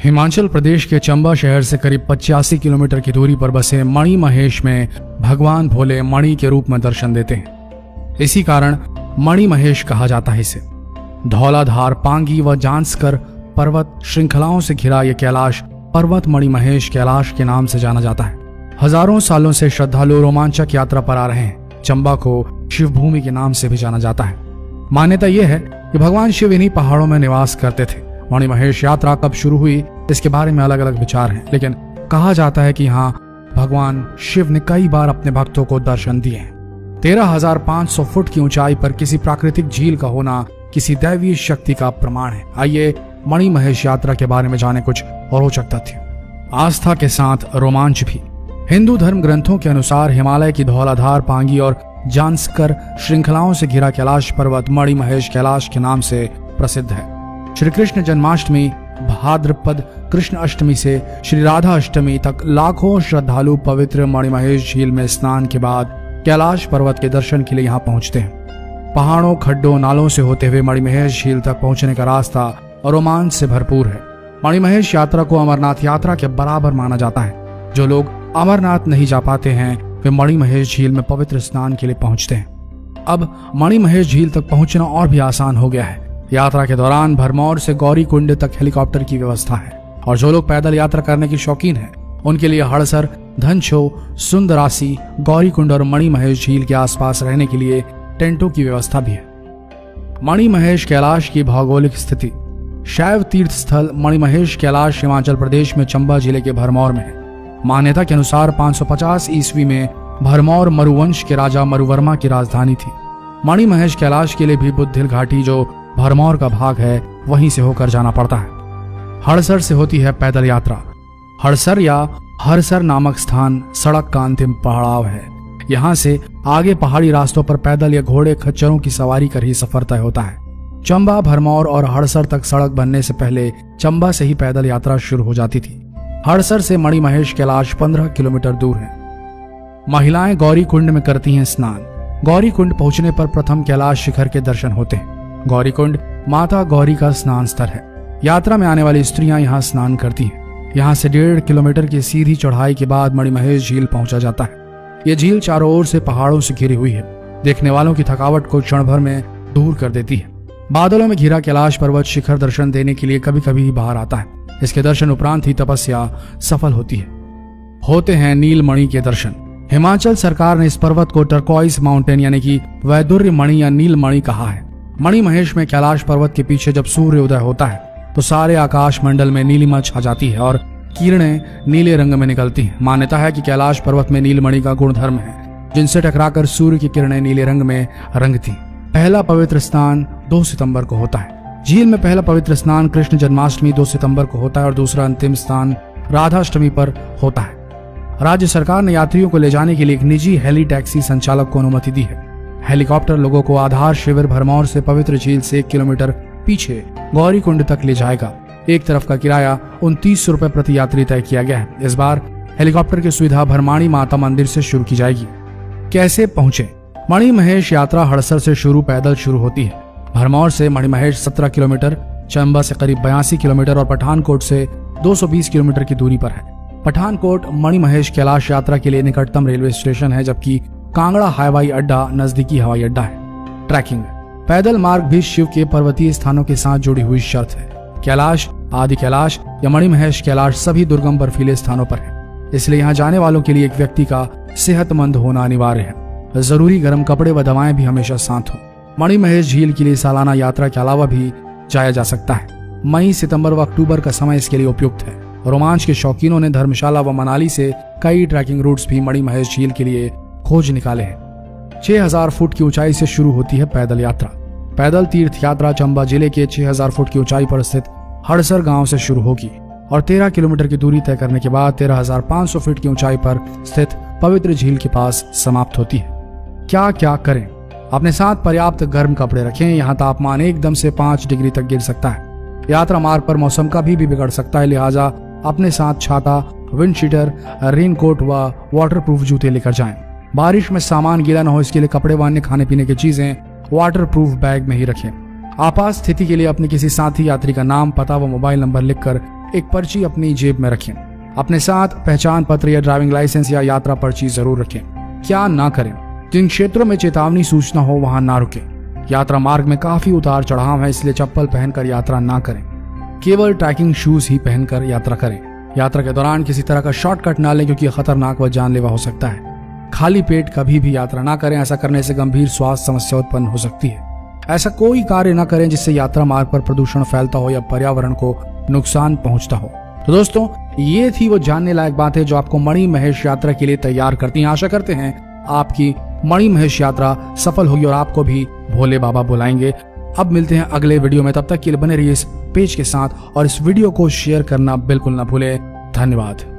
हिमाचल प्रदेश के चंबा शहर से करीब 85 किलोमीटर की दूरी पर बसे मणि महेश में भगवान भोले मणि के रूप में दर्शन देते हैं। इसी कारण मणि महेश कहा जाता है इसे। धौलाधार, पांगी व जांस्कर पर्वत श्रृंखलाओं से घिरा यह कैलाश पर्वत मणि महेश कैलाश के नाम से जाना जाता है। हजारों सालों से श्रद्धालु रोमांचक यात्रा पर आ रहे हैं। चंबा को शिवभूमि के नाम से भी जाना जाता है। मान्यता यह है कि भगवान शिव इन्हीं पहाड़ों में निवास करते थे। मणि महेश यात्रा कब शुरू हुई इसके बारे में अलग अलग विचार हैं, लेकिन कहा जाता है कि यहाँ भगवान शिव ने कई बार अपने भक्तों को दर्शन दिए हैं। 13,500 फुट की ऊंचाई पर किसी प्राकृतिक झील का होना किसी दैवीय शक्ति का प्रमाण है। आइए मणि महेश यात्रा के बारे में जाने कुछ रोचक तथ्य। आस्था के साथ रोमांच भी। हिंदू धर्म ग्रंथों के अनुसार हिमालय की धौलाधार, पांगी और जांस्कर श्रृंखलाओं से घिरा कैलाश पर्वत मणि महेश कैलाश के नाम से प्रसिद्ध है। श्री कृष्ण जन्माष्टमी, भाद्रपद कृष्ण अष्टमी से श्री राधा अष्टमी तक लाखों श्रद्धालु पवित्र मणि महेश झील में स्नान के बाद कैलाश पर्वत के दर्शन के लिए यहाँ पहुंचते हैं। पहाड़ों, खड्डों, नालों से होते हुए मणि महेश झील तक पहुंचने का रास्ता रोमांच से भरपूर है। मणि महेश यात्रा को अमरनाथ यात्रा के बराबर माना जाता है। जो लोग अमरनाथ नहीं जा पाते हैं वे मणि महेश झील में पवित्र स्नान के लिए पहुंचते हैं। अब मणि महेश झील तक पहुंचना और भी आसान हो गया है। यात्रा के दौरान भरमौर से गौरी कुंड तक हेलीकॉप्टर की व्यवस्था है और जो लोग पैदल यात्रा करने की शौकीन हैं उनके लिए हड़सर, धनछो, सुंदरासी, गौरी कुंड और मणि महेश झील के आसपास रहने के लिए टेंटों की व्यवस्था भी है। मणि महेश कैलाश की भौगोलिक स्थिति। शैव तीर्थ स्थल मणि महेश कैलाश हिमाचल प्रदेश में चंबा जिले के भरमौर में है। मान्यता के अनुसार 550 ईस्वी में भरमौर मरुवंश के राजा मरुवर्मा की राजधानी थी। मणि महेश कैलाश के लिए भी बुद्धिल घाटी, जो भरमौर का भाग है, वहीं से होकर जाना पड़ता है। हड़सर से होती है पैदल यात्रा। हड़सर या हरसर नामक स्थान सड़क का अंतिम पड़ाव है। यहाँ से आगे पहाड़ी रास्तों पर पैदल या घोड़े खच्चरों की सवारी कर ही सफर तय होता है। चंबा, भरमौर और हड़सर तक सड़क बनने से पहले चंबा से ही पैदल यात्रा शुरू हो जाती थी। हड़सर से मणि महेश कैलाश 15 किलोमीटर दूर है। महिलाएं गौरी कुंड में करती हैं स्नान। गौरी कुंड पहुंचने पर प्रथम कैलाश शिखर के दर्शन होते हैं। गौरी कुंड माता गौरी का स्नान स्थल है। यात्रा में आने वाली स्त्रियां यहाँ स्नान करती हैं। यहाँ से 1.5 किलोमीटर की सीधी चढ़ाई के बाद मणि महेश झील पहुंचा जाता है। ये झील चारों ओर से पहाड़ों से घिरी हुई है। देखने वालों की थकावट को क्षण भर में दूर कर देती है। बादलों में घिरा कैलाश पर्वत शिखर दर्शन देने के लिए कभी कभी बाहर आता है। इसके दर्शन उपरांत ही तपस्या सफल होती है। होते हैं नीलमणि के दर्शन। हिमाचल सरकार ने इस पर्वत को टर्कोइस माउंटेन यानी कि वैदुर्य मणि या नीलमणि कहा है। मणि महेश में कैलाश पर्वत के पीछे जब सूर्य उदय होता है तो सारे आकाश मंडल में नीलिमा छा जाती है और किरणें नीले रंग में निकलती हैं। मान्यता है कि कैलाश पर्वत में नीलमणि का गुणधर्म है, जिनसे टकराकर सूर्य की किरणें नीले रंग में रंगती। पहला पवित्र स्नान 2 सितंबर को होता है। झील में पहला पवित्र स्नान कृष्ण जन्माष्टमी 2 सितंबर को होता है और दूसरा अंतिम स्नान राधाष्टमी पर होता है। राज्य सरकार ने यात्रियों को ले जाने के लिए एक निजी हेली टैक्सी संचालक को अनुमति दी है। हेलीकॉप्टर लोगों को आधार शिविर भरमौर से पवित्र झील से 1 किलोमीटर पीछे गौरी कुंड तक ले जाएगा। एक तरफ का किराया 29 रुपए प्रति यात्री तय किया गया है। इस बार हेलीकॉप्टर की सुविधा भरमाणी माता मंदिर से शुरू की जाएगी। कैसे पहुंचे? मणि महेश यात्रा हड़सर से पैदल शुरू होती है। भरमौर से मणि महेश 17 किलोमीटर, चंबा से करीब 82 किलोमीटर और पठानकोट से 220 किलोमीटर की दूरी पर है। पठानकोट मणि महेश कैलाश यात्रा के लिए निकटतम रेलवे स्टेशन है, जबकि कांगड़ा हवाई अड्डा नजदीकी हवाई अड्डा है। ट्रैकिंग। पैदल मार्ग भी शिव के पर्वतीय स्थानों के साथ जुड़ी हुई शर्त है। कैलाश, आदि कैलाश या मणि महेश कैलाश सभी दुर्गम बर्फीले स्थानों पर है, इसलिए यहाँ जाने वालों के लिए एक व्यक्ति का सेहतमंद होना अनिवार्य है। जरूरी गर्म कपड़े व दवाएं भी हमेशा साथ हो। मणि महेश झील के लिए सालाना यात्रा के अलावा भी जाया जा सकता है। मई, सितंबर व अक्टूबर का समय इसके लिए उपयुक्त है। रोमांच के शौकीनों ने धर्मशाला व मनाली से कई ट्रैकिंग रूट्स भी मणि महेश झील के लिए खोज निकाले हैं। 6000 फुट की ऊंचाई से शुरू होती है पैदल यात्रा। पैदल तीर्थ यात्रा चंबा जिले के 6000 फुट की ऊंचाई पर स्थित हड़सर गांव से शुरू होगी और 13 किलोमीटर की दूरी तय करने के बाद 13,500 फीट की ऊंचाई पर स्थित पवित्र झील के पास समाप्त होती है। क्या क्या करें? अपने साथ पर्याप्त गर्म कपड़े रखें। यहाँ तापमान एकदम से 5 डिग्री तक गिर सकता है। यात्रा मार्ग पर मौसम का भी बिगड़ सकता है, लिहाजा अपने साथ छाता, विंड शीटर, रेनकोट व वाटरप्रूफ जूते लेकर जाएं। बारिश में सामान गीला न हो इसके लिए कपड़े व अन्य खाने पीने की चीजें वाटरप्रूफ बैग में ही रखें। आपात स्थिति के लिए अपने किसी साथी यात्री का नाम, पता व मोबाइल नंबर लिखकर एक पर्ची अपनी जेब में रखें। अपने साथ पहचान पत्र या ड्राइविंग लाइसेंस या यात्रा पर्ची जरूर रखें। क्या ना करें? जिन क्षेत्रों में चेतावनी सूचना हो वहां ना रुकें। यात्रा मार्ग में काफी उतार चढ़ाव है, इसलिए चप्पल पहनकर यात्रा ना करें। केवल ट्रैकिंग शूज ही पहनकर यात्रा करें। यात्रा के दौरान किसी तरह का शॉर्टकट ना लें, क्योंकि खतरनाक व जानलेवा हो सकता है। खाली पेट कभी भी यात्रा ना करें, ऐसा करने से गंभीर स्वास्थ्य समस्या उत्पन्न हो सकती है। ऐसा कोई कार्य ना करें जिससे यात्रा मार्ग पर प्रदूषण फैलता हो या पर्यावरण को नुकसान पहुंचता हो। तो दोस्तों, ये थी वो जानने लायक बातें जो आपको मणिमहेश यात्रा के लिए तैयार करती हैं। आशा करते हैं आपकी मणिमहेश यात्रा सफल होगी और आपको भी भोले बाबा बुलाएंगे। अब मिलते हैं अगले वीडियो में, तब तक के लिए बने रहिए इस पेज के साथ और इस वीडियो को शेयर करना बिल्कुल ना भूलें। धन्यवाद।